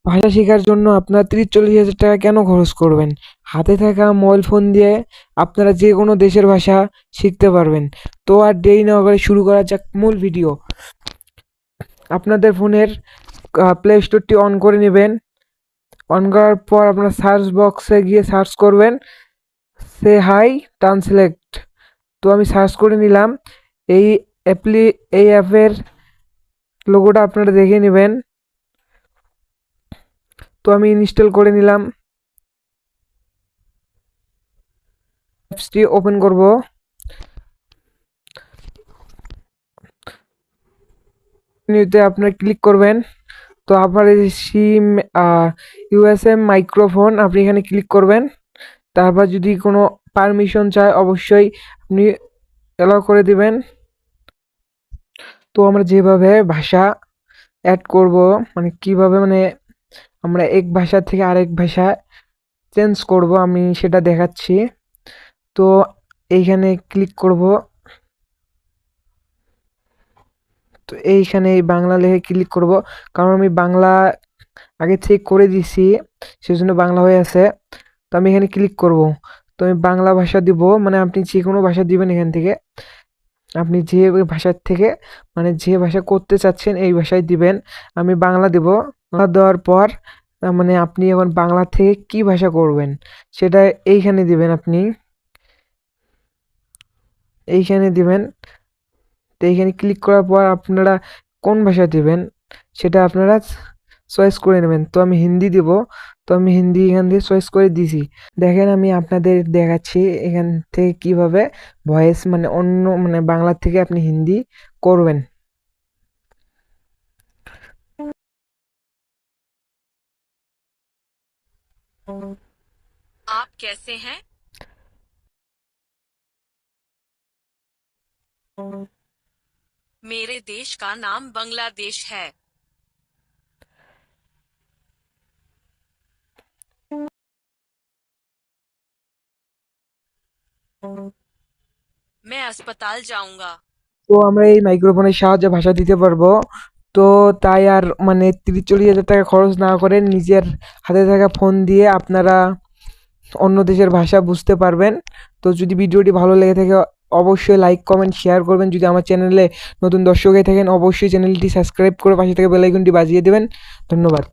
ভাষা শেখার জন্য আপনার 30-40 হাজার টাকা কেন খরচ করবেন? হাতে থাকা মোবাইল ফোন দিয়ে আপনারা যে কোনো দেশের ভাষা শিখতে পারবেন। তো আর দেরি না করে শুরু করা যাক মূল ভিডিও। আপনাদের ফোনের প্লে স্টোরটি অন করে নেবেন। অন করার পর আপনার সার্চ বক্সে গিয়ে সার্চ করবেন সে হাই ট্রান্সলেট। তো আমি সার্চ করে নিলাম। এই এই অ্যাপের লোগোটা আপনারা দেখে নেবেন। তো আমি ইনস্টল করে নিলাম। অ্যাপসটি ওপেন করব। নিতে আপনারা ক্লিক করবেন। তো আপনার এই সিম ইউএসএম মাইক্রোফোন আপনি এখানে ক্লিক করবেন। তারপর যদি কোনো পারমিশন চায় অবশ্যই আপনি অ্যালাউ করে দিবেন। তো আমরা যেভাবে ভাষা অ্যাড করব, মানে কিভাবে মানে আমরা এক ভাষা থেকে আরেক ভাষা চেঞ্জ করব আমি সেটা দেখাচ্ছি। তো এইখানে ক্লিক করব। তো এইখানে এই বাংলা লিখে ক্লিক করব, কারণ আমি বাংলা আগে থেকে করে দিছি, সেজন্য বাংলা হয়ে আছে। তো আমি এখানে ক্লিক করব। তো আমি বাংলা ভাষা দিব, মানে আপনি যে কোনো ভাষা দিবেন এখান থেকে। আপনি যে ভাষার থেকে মানে যে ভাষা করতে চাচ্ছেন এই ভাষায় দিবেন। আমি বাংলা দেব। বাংলা দেওয়ার পর মানে আপনি এখন বাংলা থেকে কি ভাষা করবেন সেটা এইখানে দিবেন। আপনি এইখানে দিবেন। তো এইখানে ক্লিক করার পর আপনারা কোন ভাষা দিবেন সেটা আপনারা চয়েস করে নেবেন। তো আমি হিন্দি দিব। তো আমি হিন্দি এখান থেকে চয়েস করে দিছি। দেখেন আমি আপনাদের দেখাচ্ছি এখান থেকে কিভাবে ভয়েস মানে অন্য মানে বাংলা থেকে আপনি হিন্দি করবেন। आप कैसे हैं? मेरे देश का नाम बांग्लादेश है। मैं अस्पताल जाऊंगा। তো আমরা এই মাইক্রোফোনের সাহায্যে ভাষা দিতে পারবো। তো তাই আর মানে 30-40 হাজার টাকা খরচ না করে নিজের হাতে থাকা ফোন দিয়ে আপনারা অন্য দেশের ভাষা বুঝতে পারবেন। তো যদি ভিডিওটি ভালো লেগে থাকে অবশ্যই লাইক কমেন্ট শেয়ার করবেন। যদি আমার চ্যানেলে নতুন দর্শক হয়ে থাকেন অবশ্যই চ্যানেলটি সাবস্ক্রাইব করে পাশে থেকে বেল আইকনটি বাজিয়ে দেবেন। ধন্যবাদ।